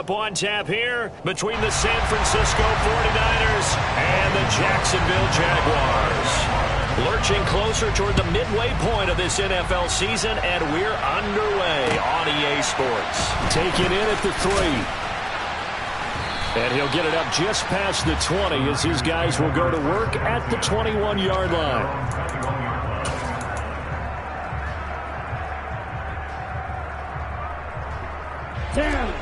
matchup on tap here between the San Francisco 49ers and the Jacksonville Jaguars. Lurching closer toward the midway point of this NFL season, and we're underway on EA Sports. Taking in at the 3. And he'll get it up just past the 20 as his guys will go to work at the 21-yard line. 10.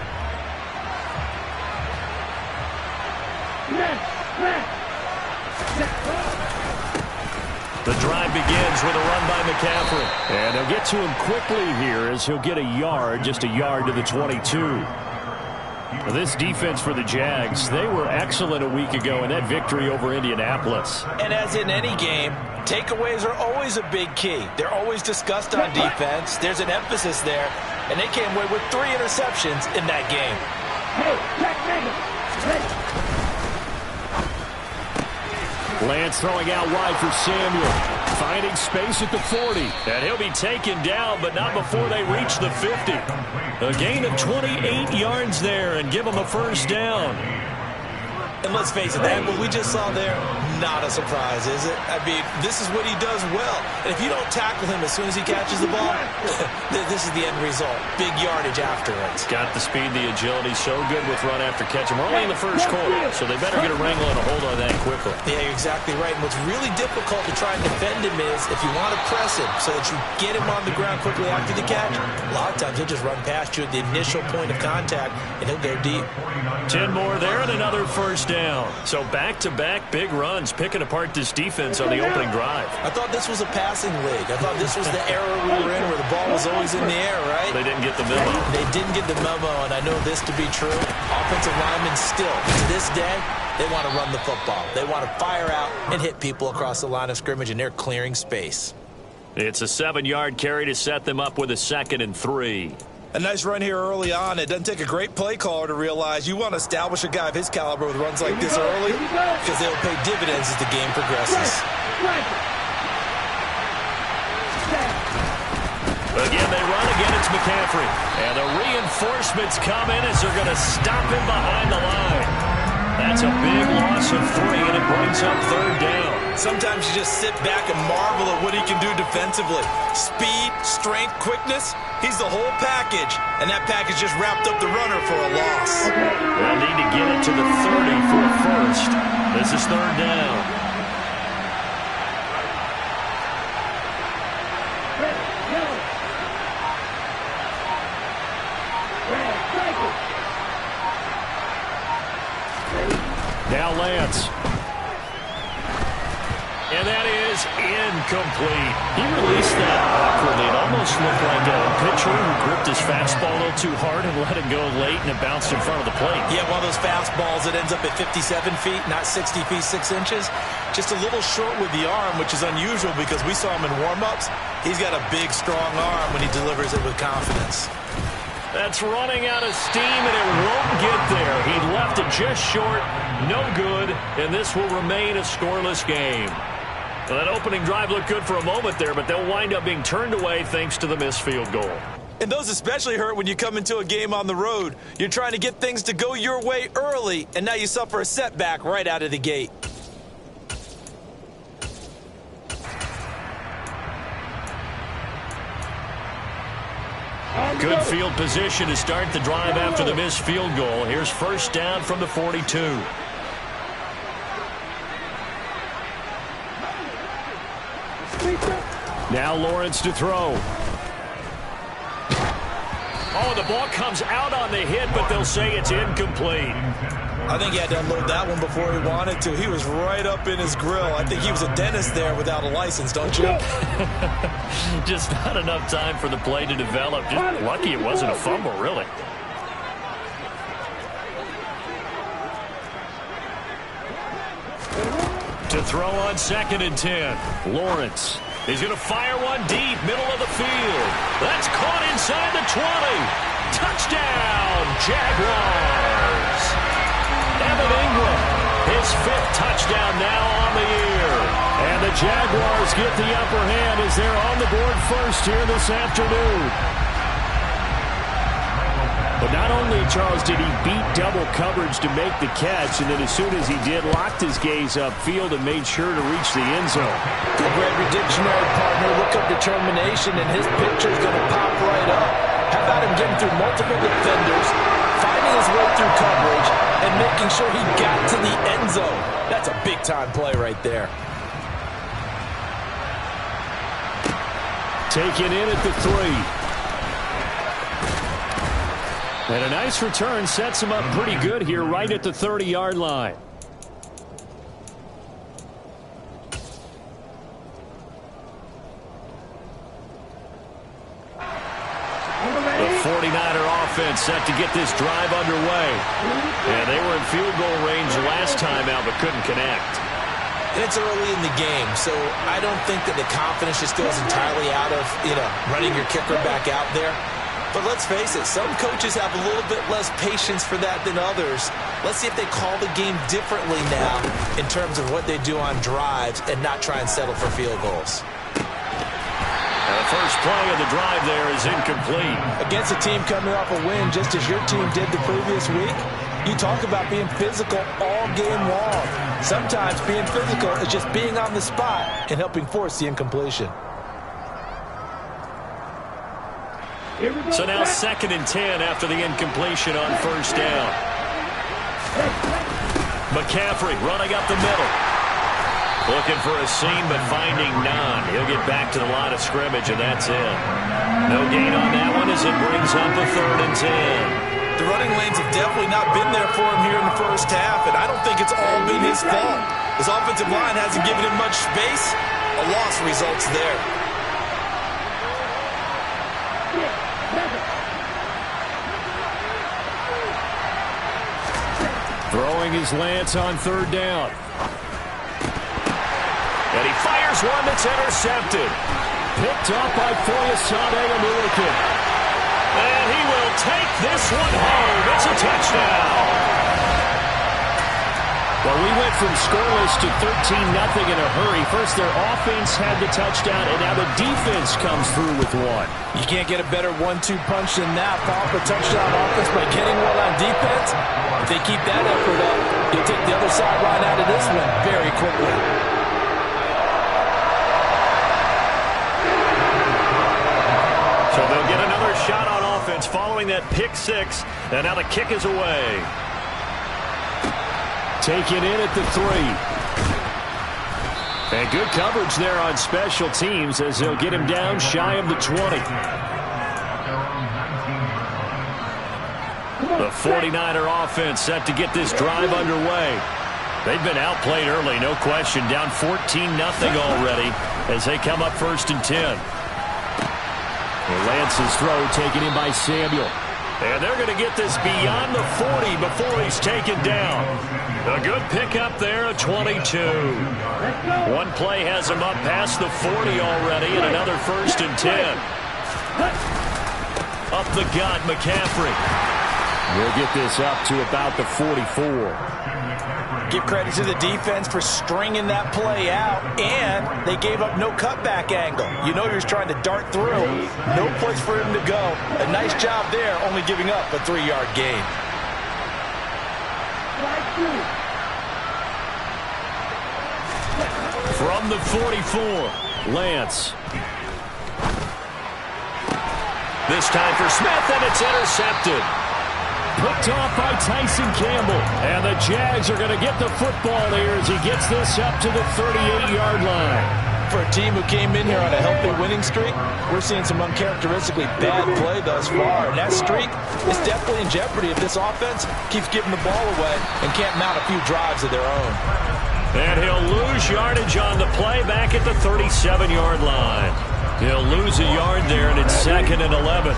The drive begins with a run by McCaffrey. And they'll get to him quickly here as he'll get a yard, just a yard to the 22. Now this defense for the Jags, they were excellent a week ago in that victory over Indianapolis. And as in any game, takeaways are always a big key. They're always discussed on defense. There's an emphasis there. And they came away with 3 interceptions in that game. Lance throwing out wide for Samuel. Finding space at the 40. And he'll be taken down, but not before they reach the 50. A gain of 28 yards there and give them a first down. And let's face it, that what we just saw there, not a surprise, is it? I mean, this is what he does well. And if you don't tackle him as soon as he catches the ball, this is the end result. Big yardage after it. Got the speed, the agility, so good with run after catch. And we're only in the first quarter, so they better get a wrangle and a hold on that quickly. Yeah, you're exactly right. And what's really difficult to try and defend him is if you want to press him so that you get him on the ground quickly after the catch, a lot of times he'll just run past you at the initial point of contact, and he'll go deep. 10 more there and another first down. So back-to-back big runs, picking apart this defense on the opening drive. I thought this was a passing league. I thought this was the era we were in where the ball was always in the air, right? They didn't get the memo. They didn't get the memo, and I know this to be true. Offensive linemen still, to this day, they want to run the football. They want to fire out and hit people across the line of scrimmage, and they're clearing space. It's a 7-yard carry to set them up with a 2nd and 3. A nice run here early on. It doesn't take a great play caller to realize you want to establish a guy of his caliber with runs like this early because they'll pay dividends as the game progresses. Again, they run. Again, it's McCaffrey. And the reinforcements come in as they're going to stop him behind the line. That's a big loss of 3, and it brings up 3rd down. Sometimes you just sit back and marvel at what he can do defensively. Speed, strength, quickness. He's the whole package, and that package just wrapped up the runner for a loss. They'll need to get it to the 30 for a first. This is 3rd down. Now Lance. And that is incomplete. He released that awkwardly. It almost looked like a pitcher who gripped his fastball a little too hard and let it go late, and it bounced in front of the plate. Yeah, one of those fastballs that ends up at 57 feet, not 60 feet, 6 inches. Just a little short with the arm, which is unusual because we saw him in warm-ups. He's got a big, strong arm when he delivers it with confidence. That's running out of steam, and it won't get there. He left it just short, no good, and this will remain a scoreless game. Well, that opening drive looked good for a moment there, but they'll wind up being turned away thanks to the missed field goal. And those especially hurt when you come into a game on the road. You're trying to get things to go your way early, and now you suffer a setback right out of the gate. Good field position to start the drive after the missed field goal. Here's first down from the 42. Now Lawrence to throw. Oh, the ball comes out on the hit, but they'll say it's incomplete. I think he had to unload that one before he wanted to. He was right up in his grill. I think he was a dentist there without a license, don't you? Just not enough time for the play to develop. Just lucky it wasn't a fumble, really. To throw on 2nd and 10. Lawrence. He's going to fire one deep, middle of the field. That's caught inside the 20. Touchdown, Jaguars. Evan Ingram, his 5th touchdown now on the year. And the Jaguars get the upper hand as they're on the board first here this afternoon. But not only, Charles, did he beat double coverage to make the catch, and then as soon as he did, locked his gaze upfield and made sure to reach the end zone. A great dictionary partner. Look up determination, and his picture's going to pop right up. How about him getting through multiple defenders, finding his way through coverage, and making sure he got to the end zone? That's a big-time play right there. Taken in at the 3. And a nice return sets him up pretty good here right at the 30-yard line. The 49er offense set to get this drive underway. And they were in field goal range last time out but couldn't connect. And it's early in the game, so I don't think that the confidence just goes entirely out of, running your kicker back out there. But let's face it, some coaches have a little bit less patience for that than others. Let's see if they call the game differently now in terms of what they do on drives and not try and settle for field goals. The first play of the drive there is incomplete. Against a team coming off a win just as your team did the previous week, you talk about being physical all game long. Sometimes being physical is just being on the spot and helping force the incompletion. So now 2nd and 10 after the incompletion on first down. McCaffrey running up the middle. Looking for a seam, but finding none. He'll get back to the line of scrimmage, and that's it. No gain on that one as it brings up a 3rd and 10. The running lanes have definitely not been there for him here in the first half, and I don't think it's all been his fault. His offensive line hasn't given him much space. A loss results there. Throwing his Lance on 3rd down. And he fires one that's intercepted. Picked off by Foyesade Oluokun. And he will take this one home. It's a touchdown. Well, we went from scoreless to 13-0 in a hurry. First, their offense had the touchdown, and now the defense comes through with one. You can't get a better 1-2 punch than that. Follow up a touchdown offense by getting one on defense. If they keep that effort up, you'll take the other sideline out of this one very quickly. So they'll get another shot on offense following that pick 6, and now the kick is away. Taken in at the 3. And good coverage there on special teams as they'll get him down shy of the 20. The 49er offense set to get this drive underway. They've been outplayed early, no question. Down 14-0 already as they come up 1st and 10. Lance's throw taken in by Samuel. And they're going to get this beyond the 40 before he's taken down. A good pickup there, a 22. One play has him up past the 40 already, and another 1st and 10. Up the gut, McCaffrey. We'll get this up to about the 44. Give credit to the defense for stringing that play out, and they gave up no cutback angle. You know you're trying to dart through. No place for him to go. A nice job there, only giving up a 3-yard gain. From the 44, Lance. This time for Smith, and it's intercepted. Picked off by Tyson Campbell. And the Jags are going to get the football here as he gets this up to the 38-yard line. For a team who came in here on a healthy winning streak, we're seeing some uncharacteristically bad play thus far. And that streak is definitely in jeopardy if this offense keeps giving the ball away and can't mount a few drives of their own. And he'll lose yardage on the play back at the 37-yard line. He'll lose a yard there, and it's 2nd and 11.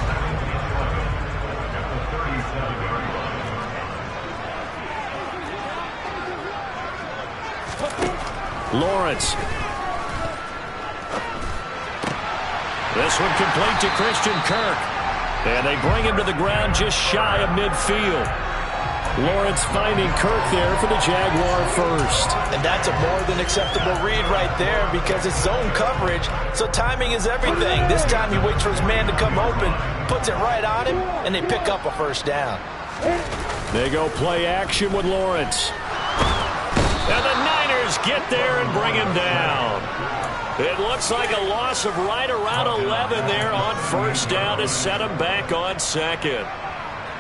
Lawrence. This one complete to Christian Kirk. And they bring him to the ground just shy of midfield. Lawrence finding Kirk there for the Jaguar first. And that's a more than acceptable read right there because it's zone coverage, so timing is everything. This time he waits for his man to come open, puts it right on him, and they pick up a first down. They go play action with Lawrence. And the Niners get there and bring him down. It looks like a loss of right around 11 there on first down to set him back on second.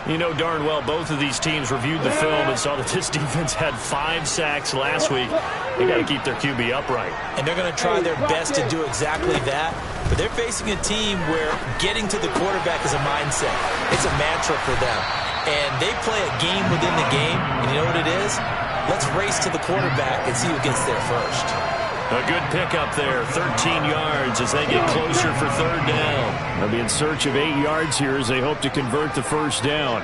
You know darn well both of these teams reviewed the film and saw that this defense had 5 sacks last week. They got to keep their QB upright. And they're going to try their best to do exactly that. But they're facing a team where getting to the quarterback is a mindset. It's a mantra for them. And they play a game within the game. And you know what it is? Let's race to the quarterback and see who gets there first. A good pickup there, 13 yards as they get closer for third down. They'll be in search of 8 yards here as they hope to convert the first down.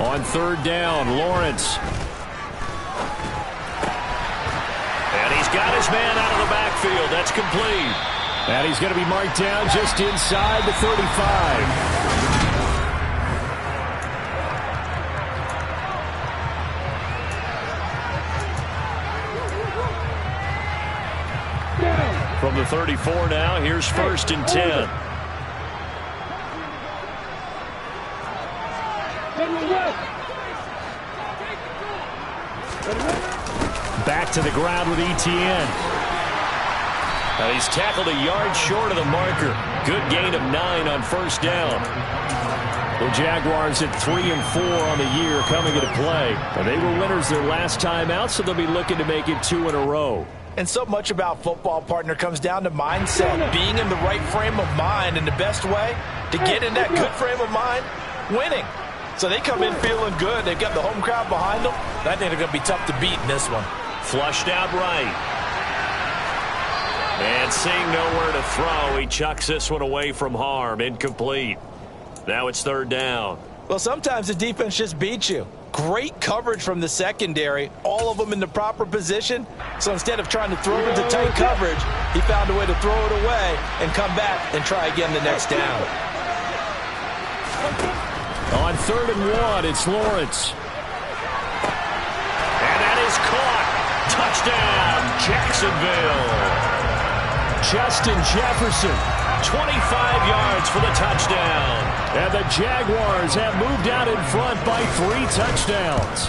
On third down, Lawrence. And he's got his man out of the backfield. That's complete. And he's going to be marked down just inside the 35. From the 34 now, here's first and 10. Back to the ground with Etienne. And he's tackled a yard short of the marker. Good gain of 9 on first down. The Jaguars at 3-4 on the year coming into play. And they were winners their last time out, so they'll be looking to make it 2 in a row. And so much about football, partner, comes down to mindset, being in the right frame of mind. And the best way to get in that good frame of mind, winning. So they come in feeling good. They've got the home crowd behind them. I think they're going to be tough to beat in this one. Flushed out right. And seeing nowhere to throw, he chucks this one away from harm. Incomplete. Now it's third down. Well, sometimes the defense just beats you. Great coverage from the secondary, all of them in the proper position. So instead of trying to throw into tight coverage, he found a way to throw it away and come back and try again the next down. On 3rd and 1, it's Lawrence. And that is caught. Touchdown, Jacksonville. Justin Jefferson, 25 yards for the touchdown. And the Jaguars have moved out in front by 3 touchdowns.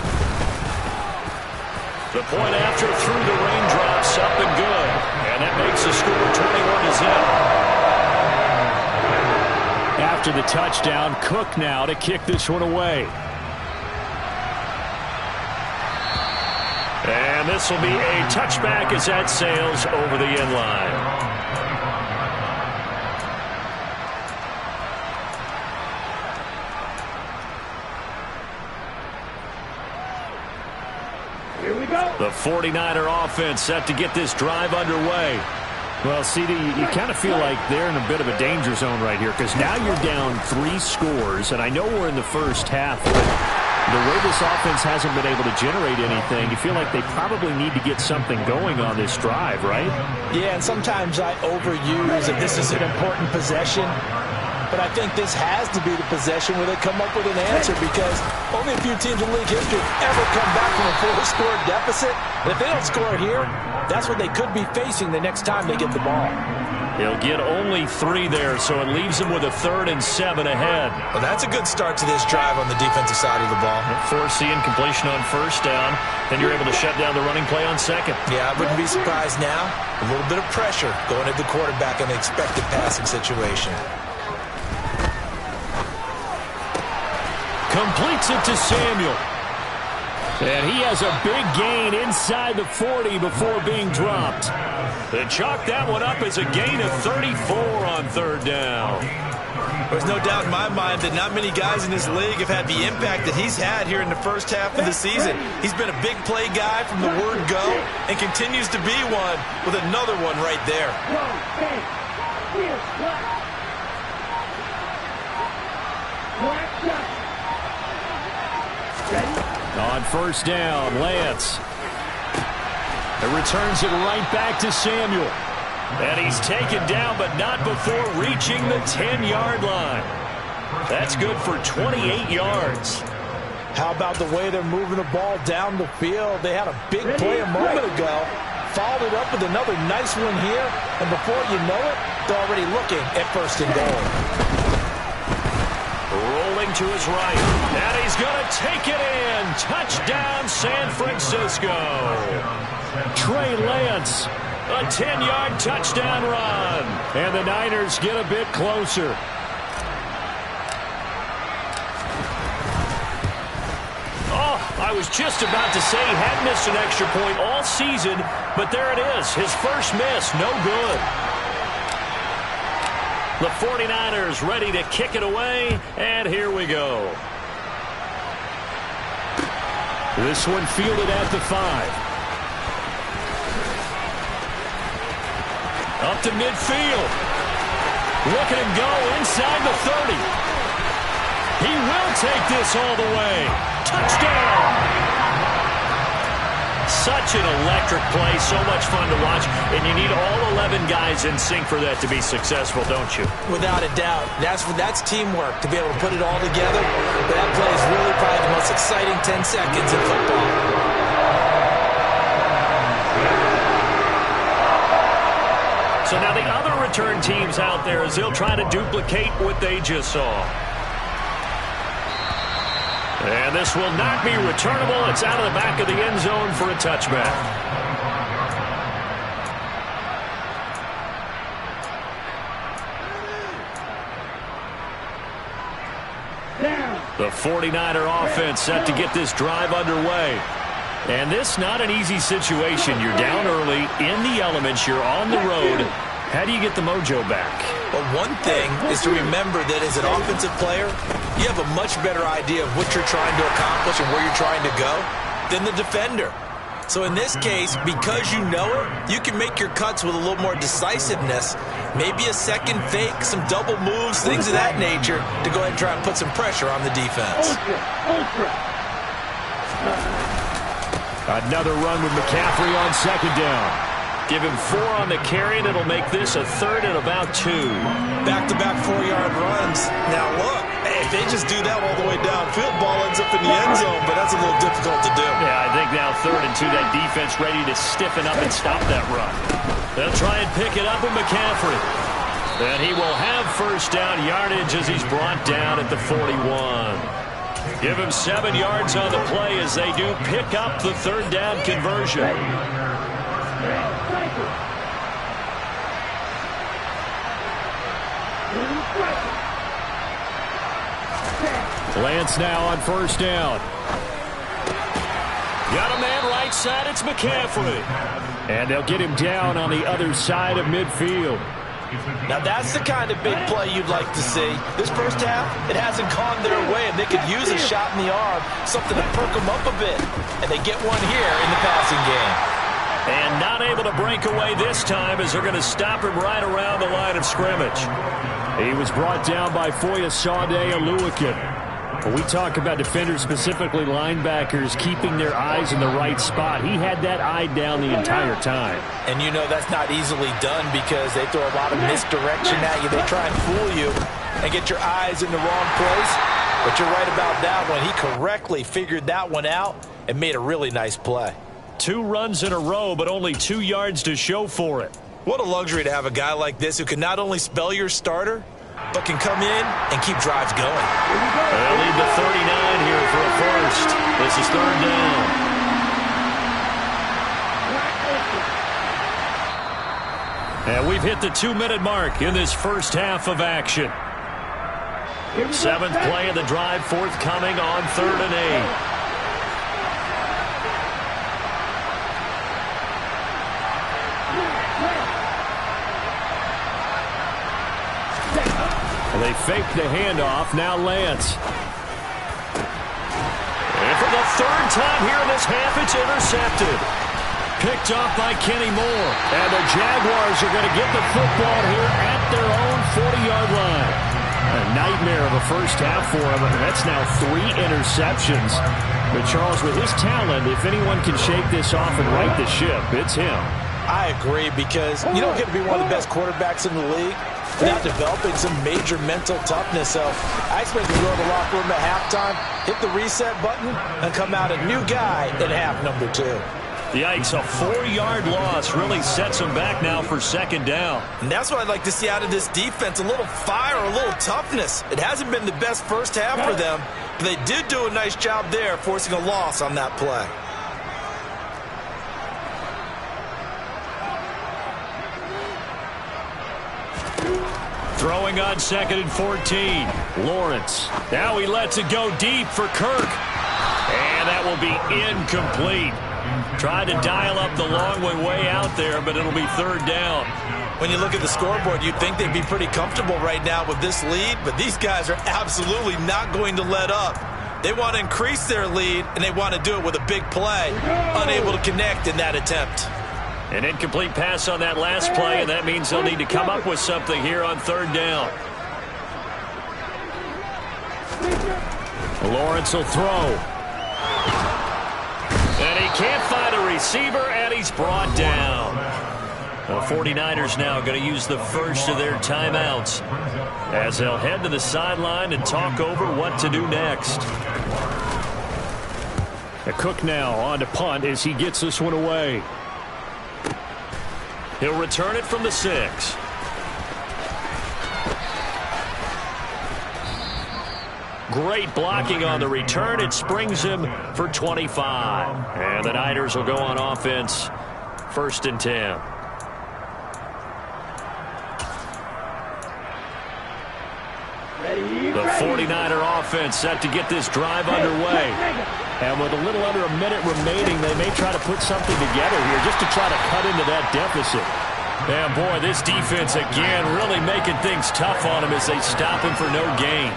The point after through the raindrops, up and good. And that makes the score 21-0. After the touchdown, Cook now to kick this one away. And this will be a touchback as that sails over the end line. The 49er offense set to get this drive underway. Well, CD, you kind of feel like they're in a bit of a danger zone right here because now you're down 3 scores, and I know we're in the first half, but the way this offense hasn't been able to generate anything, you feel like they probably need to get something going on this drive, right? Yeah, and sometimes I overuse that this is an important possession. But I think this has to be the possession where they come up with an answer because only a few teams in league history ever come back from a 4-score deficit. And if they don't score here, that's what they could be facing the next time they get the ball. He'll get only 3 there, so it leaves him with a 3rd and 7 ahead. Well, that's a good start to this drive on the defensive side of the ball. Force the incompletion on first down, then you're able to shut down the running play on second. Yeah, I wouldn't be surprised now. A little bit of pressure going at the quarterback in the expected passing situation. Completes it to Samuel. And he has a big gain inside the 40 before being dropped. They chalk that one up as a gain of 34 on 3rd down. There's no doubt in my mind that not many guys in this league have had the impact that he's had here in the first half of the season. He's been a big play guy from the word go and continues to be one with another one right there. On first down, Lance. It returns it right back to Samuel. And he's taken down, but not before reaching the 10-yard line. That's good for 28 yards. How about the way they're moving the ball down the field? They had a big play a moment ago, followed it up with another nice one here, and before you know it, they're already looking at 1st and goal. Rolling to his right, and he's going to take it in. Touchdown, San Francisco. Trey Lance, a 10-yard touchdown run, and the Niners get a bit closer. I was just about to say he had missed an extra point all season, but there it is. His first miss, no good. The 49ers ready to kick it away, and here we go. This one fielded at the 5. Up to midfield. Look at him go inside the 30. He will take this all the way. Touchdown! Such an electric play, so much fun to watch, and you need all 11 guys in sync for that to be successful, don't you? Without a doubt. That's teamwork, to be able to put it all together. But that play is really probably the most exciting 10 seconds in football. So now the other return teams out there as they'll try to duplicate what they just saw. And this will not be returnable. It's out of the back of the end zone for a touchback. The 49er offense set to get this drive underway. And this not an easy situation. You're down early, in the elements, you're on the road. How do you get the mojo back? Well, one thing is to remember that as an offensive player, you have a much better idea of what you're trying to accomplish and where you're trying to go than the defender. So in this case, because you know it, you can make your cuts with a little more decisiveness, maybe a second fake, some double moves, things of that nature, to go ahead and try and put some pressure on the defense. Another run with McCaffrey on 2nd down. Give him 4 on the carry, and it'll make this a 3rd and about 2. Back-to-back 4-yard runs. Now, look, if they just do that all the way downfield, ball ends up in the end zone, but that's a little difficult to do. Yeah, I think now 3rd and 2, that defense ready to stiffen up and stop that run. They'll try and pick it up with McCaffrey. And he will have 1st down yardage as he's brought down at the 41. Give him 7 yards on the play as they do pick up the 3rd down conversion. Lance now on 1st down. Got a man right side, it's McCaffrey. And they'll get him down on the other side of midfield. Now that's the kind of big play you'd like to see. This first half, it hasn't gone their way, and they could use a shot in the arm, something to perk them up a bit. And they get one here in the passing game. And not able to break away this time as they're going to stop him right around the line of scrimmage. He was brought down by Foyesade Oluokun. When we talk about defenders, specifically linebackers, keeping their eyes in the right spot, he had that eye down the entire time. And you know that's not easily done because they throw a lot of misdirection at you. They try and fool you and get your eyes in the wrong place. But you're right about that one. He correctly figured that one out and made a really nice play. 2 runs in a row, but only 2 yards to show for it. What a luxury to have a guy like this who can not only spell your starter, but can come in and keep drives going. They'll lead the 39 here for a 1st. This is 3rd down. And we've hit the 2-minute mark in this first half of action. 7th play of the drive forthcoming on 3rd and 8. They fake the handoff. Now Lance. And for the 3rd time here in this half, it's intercepted. Picked off by Kenny Moore. And the Jaguars are going to get the football here at their own 40-yard line. A nightmare of a first half for him. And that's now 3 interceptions. But Charles, with his talent, if anyone can shake this off and right the ship, it's him. I agree, because you don't get to be one of the best quarterbacks in the league without developing some major mental toughness. So I expect to go to the locker room at halftime, hit the reset button, and come out a new guy in half number 2. Yikes, a 4-yard loss really sets them back now for second down. And that's what I'd like to see out of this defense, a little fire, a little toughness. It hasn't been the best first half for them, but they did do a nice job there, forcing a loss on that play. Throwing on 2nd and 14. Lawrence. Now he lets it go deep for Kirk. And that will be incomplete. Tried to dial up the long way out there, but it'll be 3rd down. When you look at the scoreboard, you'd think they'd be pretty comfortable right now with this lead, but these guys are absolutely not going to let up. They want to increase their lead, and they want to do it with a big play. Unable to connect in that attempt. An incomplete pass on that last play, and that means they'll need to come up with something here on 3rd down. Lawrence will throw. And he can't find a receiver, and he's brought down. The 49ers now going to use the first of their timeouts as they'll head to the sideline and talk over what to do next. Cook now on to punt as he gets this one away. He'll return it from the 6. Great blocking on the return. It springs him for 25. And the Niners will go on offense. 1st and 10. The 49er offense set to get this drive underway. And with a little under a minute remaining, they may try to put something together here just to try to cut into that deficit. And boy, this defense again really making things tough on him as they stop him for no gain.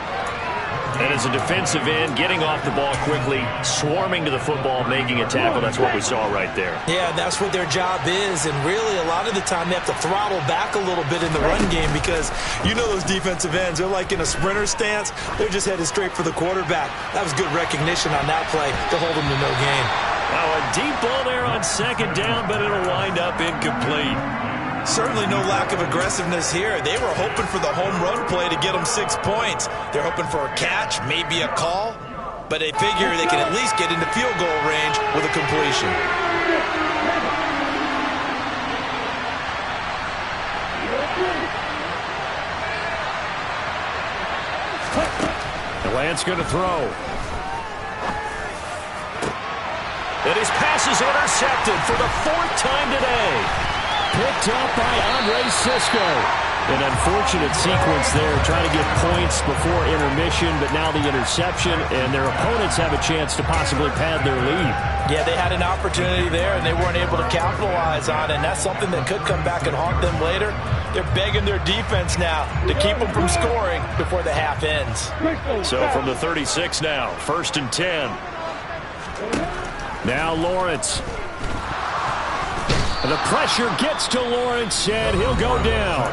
And as a defensive end, getting off the ball quickly, swarming to the football, making a tackle. That's what we saw right there. Yeah, that's what their job is. And really, a lot of the time, they have to throttle back a little bit in the run game because you know those defensive ends, they're like in a sprinter stance. They're just headed straight for the quarterback. That was good recognition on that play to hold them to no gain. Now a deep ball there on 2nd down, but it'll wind up incomplete. Certainly no lack of aggressiveness here. They were hoping for the home run play to get them 6 points. They're hoping for a catch, maybe a call, but they figure they can at least get into field goal range with a completion. Lance going to throw. And his pass is intercepted for the 4th time today. Picked up by Andre Cisco. An unfortunate sequence there, trying to get points before intermission, but now the interception, and their opponents have a chance to possibly pad their lead. Yeah, they had an opportunity there, and they weren't able to capitalize on it, and that's something that could come back and haunt them later. They're begging their defense now to keep them from scoring before the half ends. So from the 36 now, 1st and 10. Now Lawrence. The pressure gets to Lawrence, and he'll go down.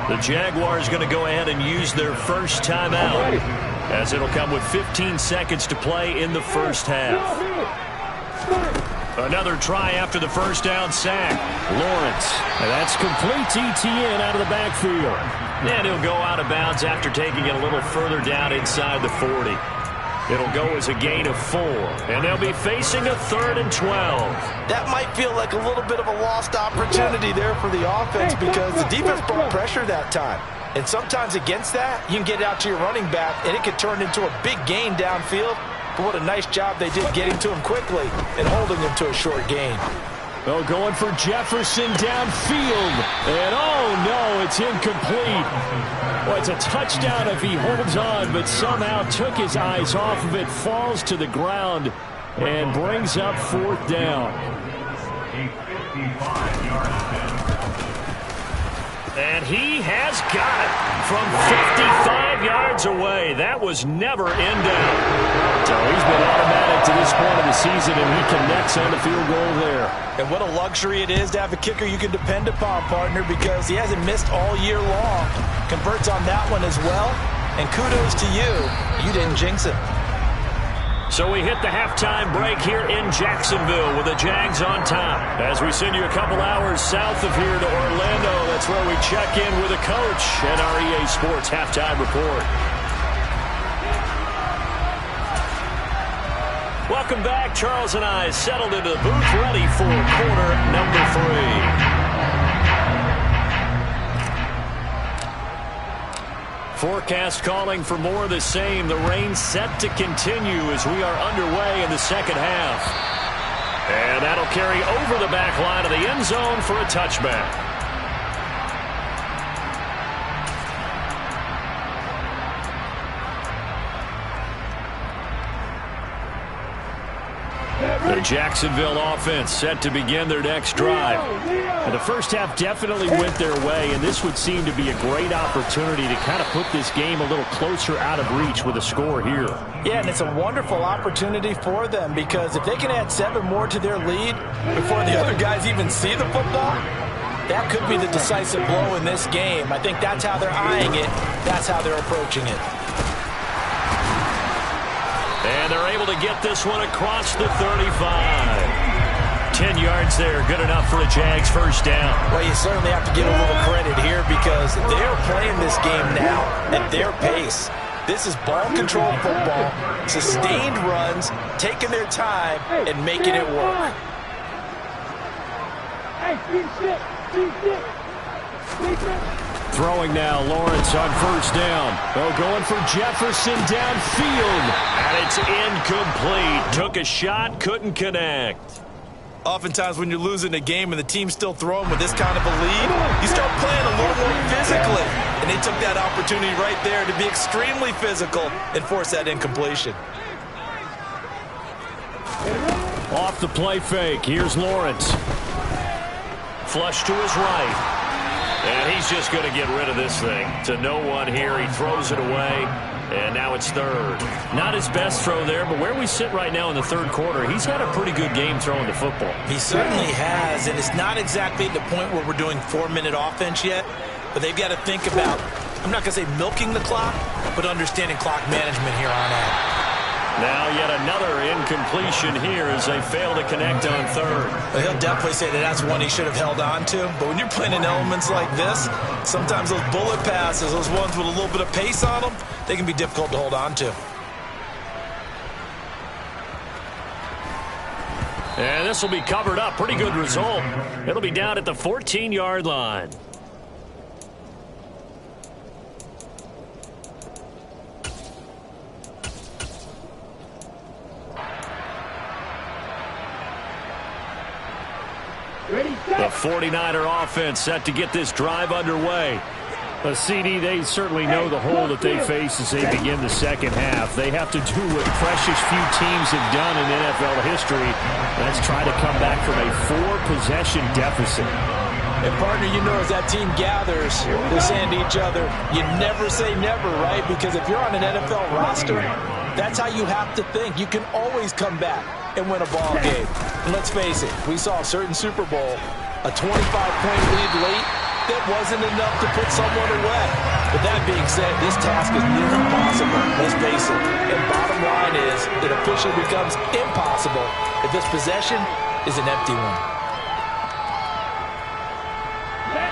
The Jaguars going to go ahead and use their first timeout, as it'll come with 15 seconds to play in the first half. Another try after the first down sack. Lawrence. And that's complete to Etienne out of the backfield. And he'll go out of bounds after taking it a little further down inside the 40. It'll go as a gain of 4, and they'll be facing a 3rd and 12. That might feel like a little bit of a lost opportunity there for the offense because the defense brought pressure that time. And sometimes against that, you can get out to your running back, and it could turn into a big gain downfield. But what a nice job they did getting to him quickly and holding him to a short gain. Oh, going for Jefferson downfield. And oh no, it's incomplete. Well, it's a touchdown if he holds on, but somehow took his eyes off of it, falls to the ground, and brings up 4th down. And he has got it from 55 yards away. That was never in doubt. So he's been automatic to this point of the season, and he connects on the field goal there. And what a luxury it is to have a kicker you can depend upon, partner, because he hasn't missed all year long. Converts on that one as well. And kudos to you. You didn't jinx it. So we hit the halftime break here in Jacksonville with the Jags on top. As we send you a couple hours south of here to Orlando, that's where we check in with the coach and our EA Sports halftime report. Welcome back. Charles and I settled into the booth, ready for quarter number 3. Forecast calling for more of the same. The rain set to continue as we are underway in the second half. And that'll carry over the back line of the end zone for a touchback. The Jacksonville offense set to begin their next drive. And the first half definitely went their way, and this would seem to be a great opportunity to kind of put this game a little closer out of reach with a score here. Yeah, and it's a wonderful opportunity for them because if they can add 7 more to their lead before the other guys even see the football, that could be the decisive blow in this game. I think that's how they're eyeing it. That's how they're approaching it. And they're able to get this one across the 35. 10 yards there, good enough for a Jags first down. Well, you certainly have to give a little credit here because they're playing this game now at their pace. This is ball control football, sustained runs, taking their time, and making it work. Throwing now, Lawrence on first down. Oh, going for Jefferson downfield. And it's incomplete. Took a shot, couldn't connect. Oftentimes when you're losing a game and the team's still throwing with this kind of a lead, you start playing a little more physically. And they took that opportunity right there to be extremely physical and force that incompletion. Off the play fake, here's Lawrence. Flush to his right. And he's just going to get rid of this thing. To no one here, he throws it away. And now it's third. Not his best throw there, but where we sit right now in the third quarter, he's had a pretty good game throwing the football. He certainly has, and it's not exactly the point where we're doing 4-minute offense yet, but they've got to think about, I'm not going to say milking the clock, but understanding clock management here on out. Now yet another incompletion here as they fail to connect on third. Well, he'll definitely say that that's one he should have held on to. But when you're playing in elements like this, sometimes those bullet passes, those ones with a little bit of pace on them, they can be difficult to hold on to. And this will be covered up. Pretty good result. It'll be down at the 14-yard line. The 49er offense set to get this drive underway. CD, they certainly know the hole that they face as they begin the second half. They have to do what precious few teams have done in NFL history. That's try to come back from a 4-possession deficit. And, partner, you know as that team gathers, they're saying to each other, you never say never, right? Because if you're on an NFL roster, that's how you have to think. You can always come back and win a ball game. And let's face it, we saw a certain Super Bowl, a 25-point lead late, that wasn't enough to put someone away. But that being said, this task is near impossible, let's face it. And bottom line is, it officially becomes impossible if this possession is an empty one.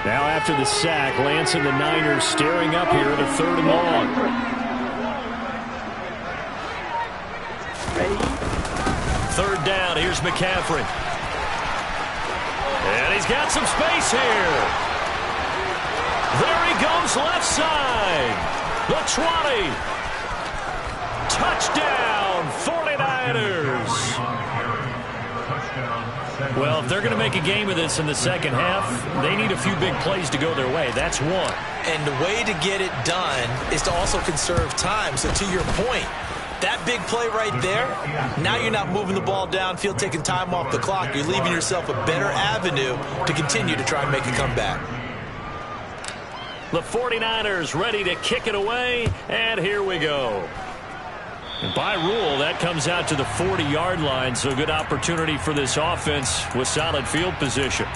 Now after the sack, Lance and the Niners staring up here at a 3rd and long. Third down, here's McCaffrey. And he's got some space here. There he goes left side. The 20. Touchdown, 49ers. Well, if they're going to make a game of this in the second half, they need a few big plays to go their way. That's one. And the way to get it done is to also conserve time. So to your point, that big play right there, now you're not moving the ball downfield, taking time off the clock. You're leaving yourself a better avenue to continue to try and make a comeback. The 49ers ready to kick it away, and here we go. And by rule, that comes out to the 40-yard line, so good opportunity for this offense with solid field position.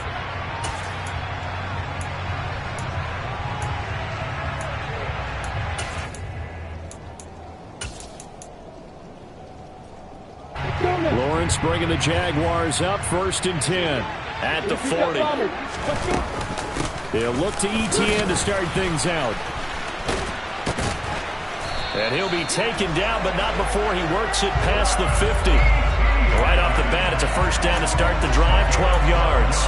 Lawrence bringing the Jaguars up 1st and 10 at the 40. They'll look to Etienne to start things out. And he'll be taken down, but not before he works it past the 50. Right off the bat, it's a 1st down to start the drive, 12 yards.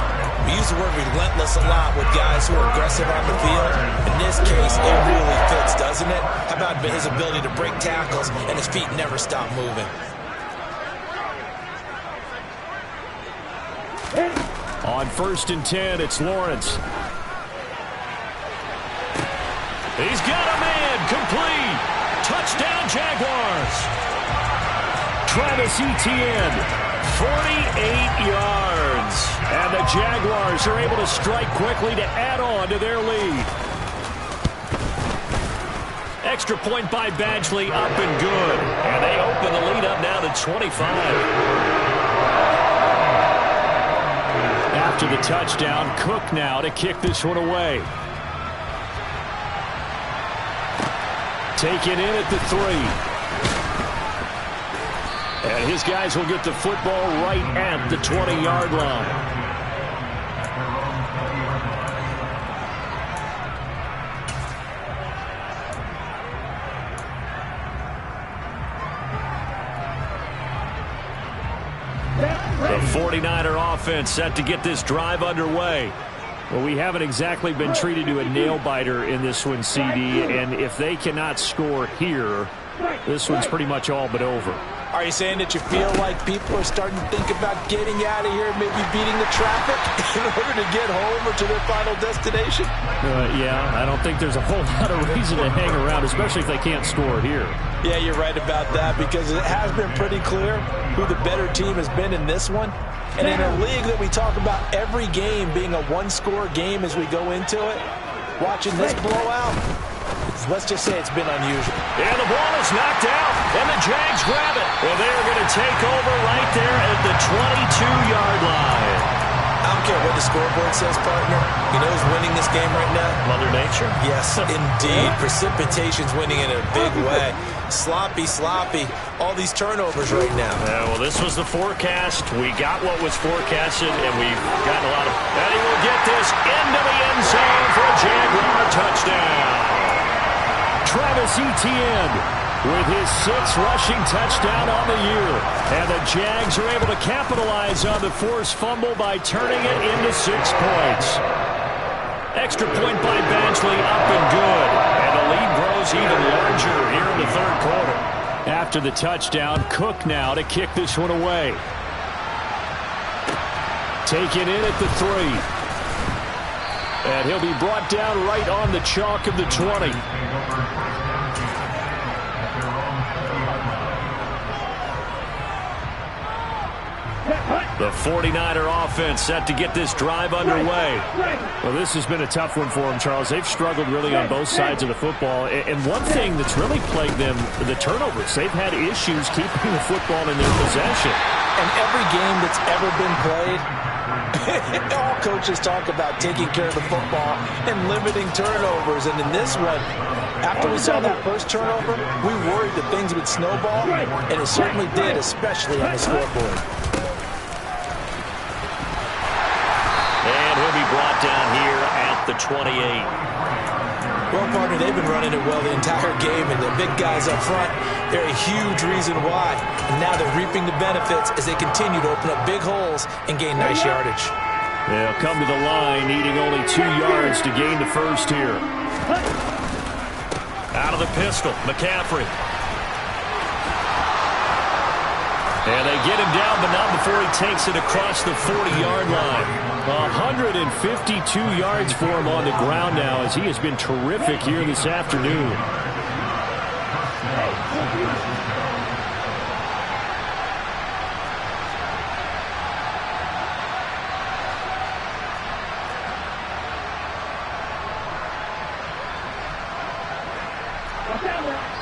We use the word relentless a lot with guys who are aggressive on the field. In this case, it really fits, doesn't it? How about his ability to break tackles and his feet never stop moving? On 1st and 10, it's Lawrence. He's got a man, complete. Touchdown, Jaguars. Travis Etienne, 48 yards. And the Jaguars are able to strike quickly to add on to their lead. Extra point by Badgley, up and good. And they open the lead up now to 25. After the touchdown, Cook now to kick this one away. Taken in at the 3. And his guys will get the football right at the 20-yard line. The 49er offense set to get this drive underway. Well, we haven't exactly been treated to a nail-biter in this one, CD, and if they cannot score here, this one's pretty much all but over. Are you saying that you feel like people are starting to think about getting out of here, maybe beating the traffic in order to get home or to their final destination? Yeah, I don't think there's a whole lot of reason to hang around, especially if they can't score here. Yeah, you're right about that, because it has been pretty clear who the better team has been in this one. And in a league that we talk about every game being a one-score game as we go into it, watching this blowout, let's just say it's been unusual. And the ball is knocked out, and the Jags grab it. Well, they're going to take over right there at the 22-yard line. I don't care what the scoreboard says, partner. You know who's winning this game right now? Mother Nature. Yes, indeed. Precipitation's winning in a big way. Sloppy. All these turnovers right now. Yeah, well, this was the forecast. We got what was forecasted, and we've gotten a lot of... And he will get this into the end zone for a Jaguar touchdown. Travis Etienne with his 6th rushing touchdown on the year. And the Jags are able to capitalize on the forced fumble by turning it into 6 points. Extra point by Badgley, up and good. And the lead grows even larger here in the 3rd quarter. After the touchdown, Cook now to kick this one away. Taken in at the 3. And he'll be brought down right on the chalk of the 20. The 49er offense set to get this drive underway. Well, this has been a tough one for them, Charles. They've struggled really on both sides of the football. And one thing that's really plagued them, the turnovers. They've had issues keeping the football in their possession. And every game that's ever been played, all coaches talk about taking care of the football and limiting turnovers. And in this one, after we saw that first turnover, we worried that things would snowball, and it certainly did, especially on the scoreboard. And he'll be brought down here at the 28. Well, partner, they've been running it well the entire game, and the big guys up front, they're a huge reason why. And now they're reaping the benefits as they continue to open up big holes and gain nice yardage. They'll come to the line, needing only 2 yards to gain the first here. Out of the pistol, McCaffrey. And they get him down, but not before he takes it across the 40-yard line. 152 yards for him on the ground now, as he has been terrific here this afternoon.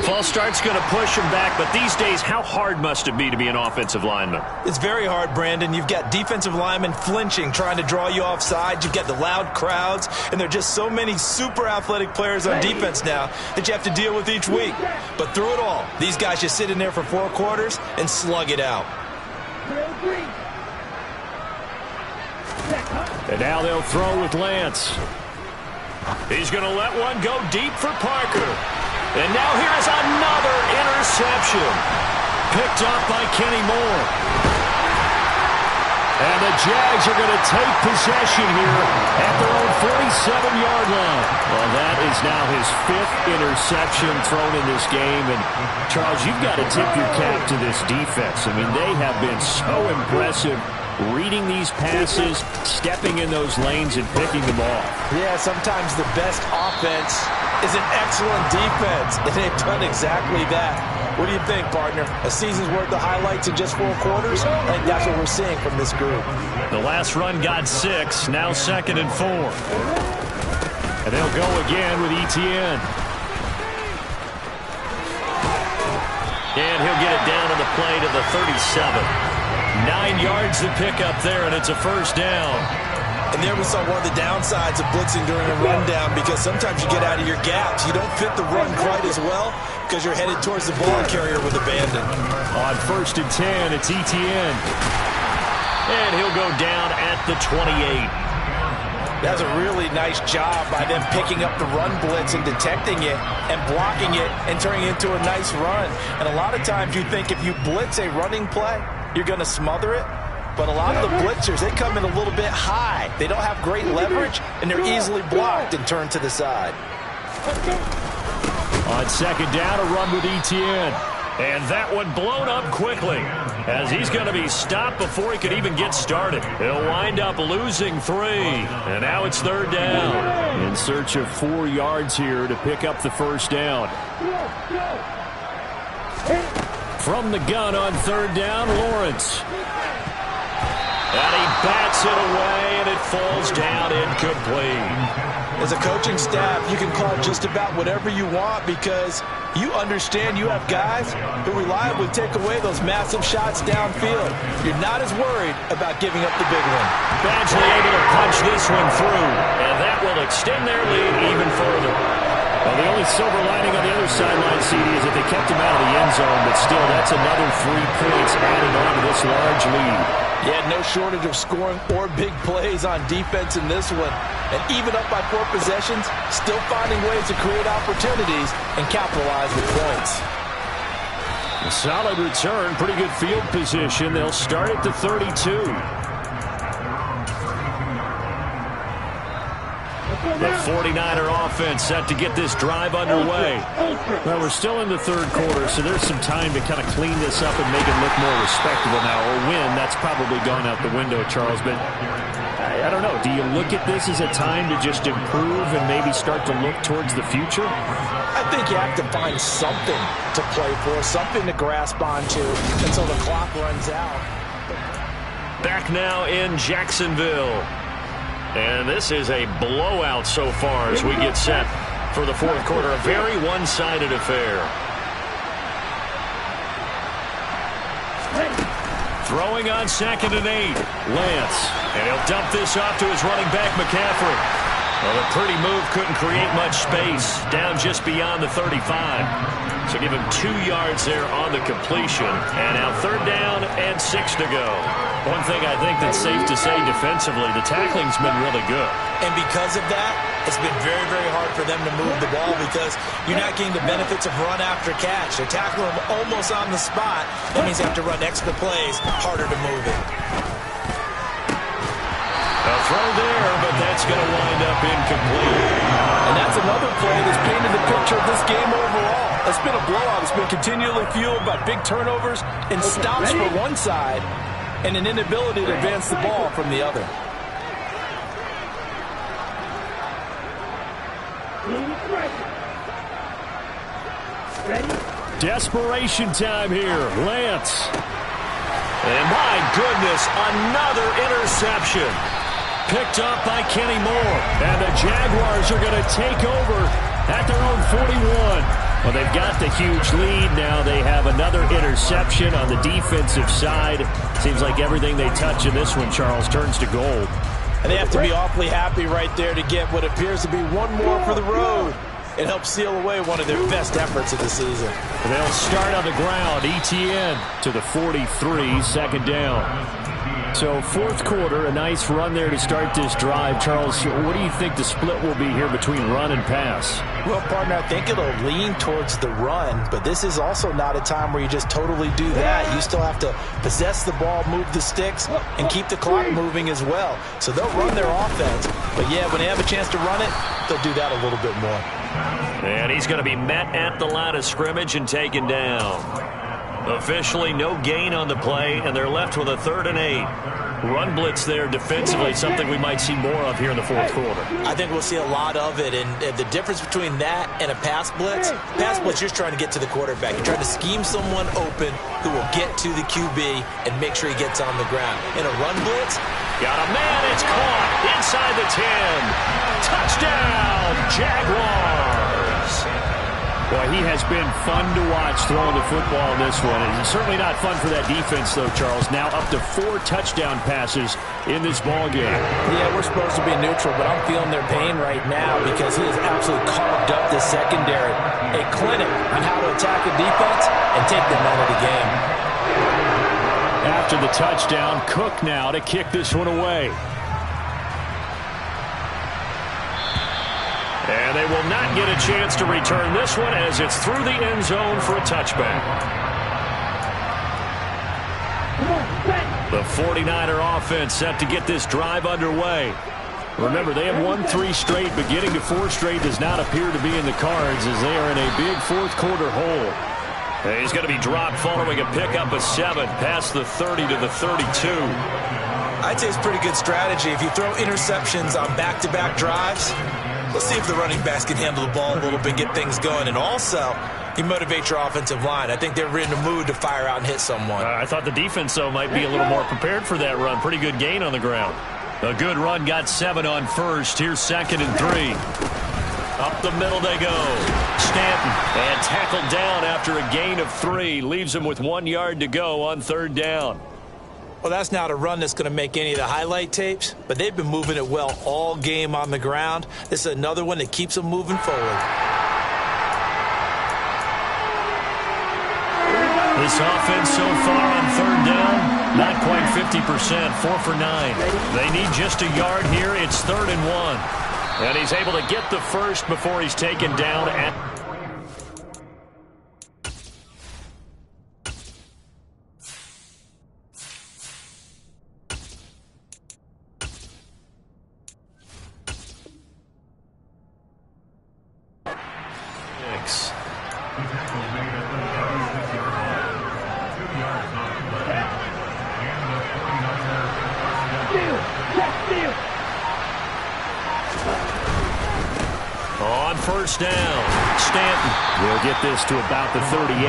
False start's going to push him back, but these days, how hard must it be to be an offensive lineman? It's very hard, Brandon. You've got defensive linemen flinching, trying to draw you offside. You've got the loud crowds, and there are just so many super athletic players on defense now that you have to deal with each week. But through it all, these guys just sit in there for 4 quarters and slug it out. And now they'll throw with Lance. He's going to let one go deep for Parker. And now here's another interception. Picked up by Kenny Moore. And the Jags are going to take possession here at their own 47-yard line. Well, that is now his 5th interception thrown in this game. And, Charles, you've got to tip your cap to this defense. I mean, they have been so impressive reading these passes, stepping in those lanes, and picking them off. Yeah, sometimes the best offense is an excellent defense, and they've done exactly that. What do you think, partner? A season's worth of highlights in just 4 quarters? I think that's what we're seeing from this group. The last run got 6, now 2nd and 4. And they'll go again with Etienne. And he'll get it down on the play to the 37. 9 yards to pick up there, and it's a first down. And there we saw one of the downsides of blitzing during a rundown, because sometimes you get out of your gaps. You don't fit the run quite as well because you're headed towards the ball carrier with abandon. On 1st and 10, it's Etienne. And he'll go down at the 28. That's a really nice job by them picking up the run blitz and detecting it and blocking it and turning it into a nice run. And a lot of times you think if you blitz a running play, you're going to smother it. But a lot of the blitzers, they come in a little bit high. They don't have great leverage, and they're easily blocked and turned to the side. On 2nd down, a run with Etienne. And that one blown up quickly, as he's going to be stopped before he could even get started. He'll wind up losing 3. And now it's 3rd down. In search of 4 yards here to pick up the first down. From the gun on 3rd down, Lawrence. And he bats it away, and it falls down incomplete. As a coaching staff, you can call just about whatever you want, because you understand you have guys who reliably take away those massive shots downfield. You're not as worried about giving up the big one. Badgley able to punch this one through, and that will extend their lead even further. Well, the only silver lining on the other sideline, CD, is that they kept him out of the end zone, but still, that's another 3 points added on to this large lead. Yeah, no shortage of scoring or big plays on defense in this one. And even up by 4 possessions, still finding ways to create opportunities and capitalize with points. A solid return, pretty good field position. They'll start at the 32. The 49er offense set to get this drive underway. Well, we're still in the 3rd quarter, so there's some time to kind of clean this up and make it look more respectable now. Or win, that's probably gone out the window, Charles. But I don't know. Do you look at this as a time to just improve and maybe start to look towards the future? I think you have to find something to play for, something to grasp onto until the clock runs out. Back now in Jacksonville. And this is a blowout so far as we get set for the 4th quarter. A very one-sided affair. Throwing on 2nd and 8. Lance. And he'll dump this off to his running back, McCaffrey. Well, a pretty move couldn't create much space. Down just beyond the 35. So give him 2 yards there on the completion. And now 3rd down and 6 to go. One thing I think that's safe to say defensively, the tackling's been really good. And because of that, it's been very, very hard for them to move the ball, because you're not getting the benefits of run after catch. They're tackling them almost on the spot. That means they have to run extra plays, harder to move it. A throw there, but that's going to wind up incomplete. And that's another play that's painted the picture of this game overall. It's been a blowout. It's been continually fueled by big turnovers and stops for one side and an inability to advance the ball from the other. Desperation time here. Lance. And my goodness, another interception. Picked up by Kenny Moore. And the Jaguars are going to take over at their own 41. Well, they've got the huge lead now. They have another interception on the defensive side. Seems like everything they touch in this one, Charles, turns to gold. And they have to be awfully happy right there to get what appears to be one more for the road. and help seal away one of their best efforts of the season. They'll start on the ground. ETN to the 43, second down. So fourth quarter, a nice run there to start this drive. Charles, what do you think the split will be here between run and pass? Well, partner, I think it'll lean towards the run, but this is also not a time where you just totally do that. You still have to possess the ball, move the sticks, and keep the clock moving as well. So they'll run their offense, but yeah, when they have a chance to run it, they'll do that a little bit more. And he's going to be met at the line of scrimmage and taken down. Officially no gain on the play, and they're left with a 3rd and 8. Run blitz there defensively, something we might see more of here in the fourth quarter. I think we'll see a lot of it, and the difference between that and a pass blitz, you're just trying to get to the quarterback. You're trying to scheme someone open who will get to the QB and make sure he gets on the ground. In a run blitz, got a man, it's caught inside the 10. Touchdown, Jaguars. Boy, he has been fun to watch throwing the football in this one. And certainly not fun for that defense, though, Charles. Now up to 4 touchdown passes in this ball game. Yeah, we're supposed to be neutral, but I'm feeling their pain right now because he has absolutely carved up the secondary. A clinic on how to attack a defense and take them out of the game. After the touchdown, Cook now to kick this one away. And they will not get a chance to return this one as it's through the end zone for a touchback. The 49er offense set to get this drive underway. Remember, they have won 3 straight, but getting to 4 straight does not appear to be in the cards as they are in a big fourth quarter hole. He's going to be dropped following a pickup of 7 past the 30 to the 32. I'd say it's pretty good strategy. If you throw interceptions on back-to-back drives, let's see if the running backs can handle the ball a little bit, get things going. And also, you motivate your offensive line. I think they're in the mood to fire out and hit someone. I thought the defense, though, might be a little more prepared for that run. Pretty good gain on the ground. A good run, got 7 on first. Here's 2nd and 3. Up the middle they go. Stanton, and tackled down after a gain of 3. Leaves him with 1 yard to go on 3rd down. Well, that's not a run that's going to make any of the highlight tapes, but they've been moving it well all game on the ground. This is another one that keeps them moving forward. This offense so far on 3rd down, not quite 50%, 4 for 9. They need just a yard here. It's 3rd and 1. And he's able to get the first before he's taken down at... On 1st down, Stanton will get this to about the 38.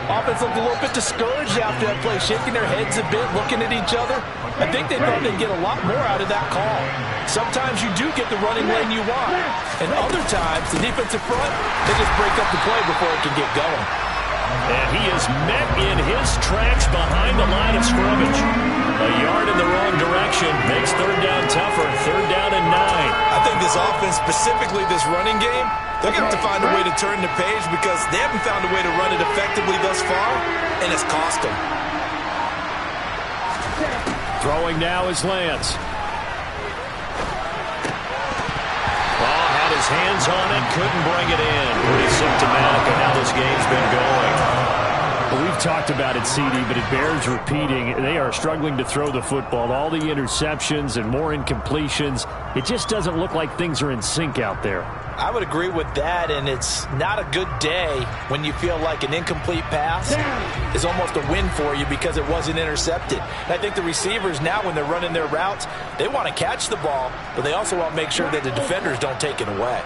Offense looked a little bit discouraged after that play, shaking their heads a bit, looking at each other. I think they thought they'd get a lot more out of that call. Sometimes you do get the running lane you want, and other times, the defensive front, they just break up the play before it can get going. And he is met in his tracks behind the line of scrimmage. A yard in the wrong direction makes 3rd down tougher. 3rd down and 9. I think this offense, specifically this running game, they're going to have to find a way to turn the page because they haven't found a way to run it effectively thus far, and it's cost them. Throwing now is Lance. Oh, had his hands on it, couldn't bring it in. Pretty symptomatic of how this game's been going. We've talked about it, CD, but it bears repeating. They are struggling to throw the football. All the interceptions and more incompletions. It just doesn't look like things are in sync out there. I would agree with that, and it's not a good day when you feel like an incomplete pass is almost a win for you because it wasn't intercepted. And I think the receivers now, when they're running their routes, they want to catch the ball, but they also want to make sure that the defenders don't take it away.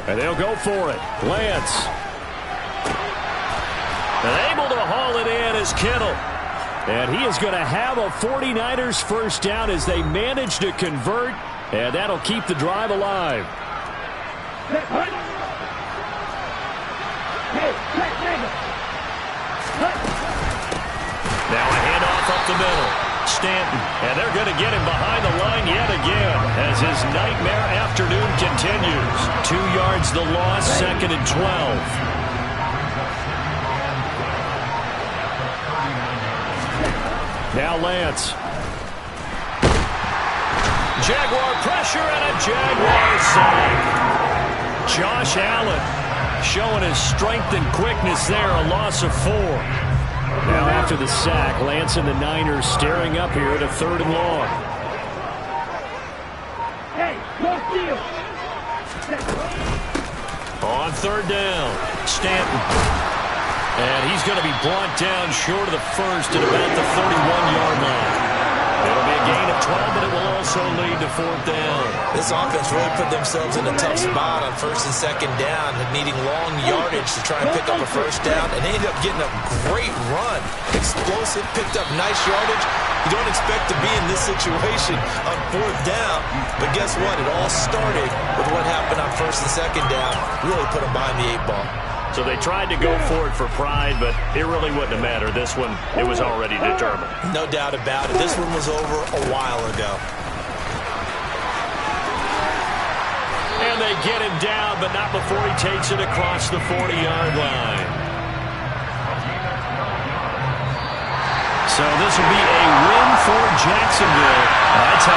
And they'll go for it. Lance. And able to haul it in is Kittle. And he is going to have a 49ers first down as they manage to convert. And that'll keep the drive alive. Now a handoff up the middle. Stanton, and they're going to get him behind the line yet again as his nightmare afternoon continues. 2 yards the loss, 2nd and 12. Now Lance. Jaguar pressure and a Jaguar sack. Josh Allen showing his strength and quickness there, a loss of 4. Now after the sack, Lance and the Niners staring up here at a 3rd and long. On 3rd down, Stanton. And he's going to be brought down short of the first at about the 31-yard line. It'll be a gain of 12, but it will also lead to 4th down. This offense really put themselves in a tough spot on 1st and 2nd down, needing long yardage to try and pick up a 1st down, and they ended up getting a great run. Explosive, picked up nice yardage. You don't expect to be in this situation on 4th down, but guess what? It all started with what happened on 1st and 2nd down. Really put them behind the 8 ball. So they tried to go for it for pride, but it really wouldn't have mattered. This one, it was already determined. No doubt about it. This one was over a while ago. And they get him down, but not before he takes it across the 40-yard line. So this will be a win for Jacksonville. That's how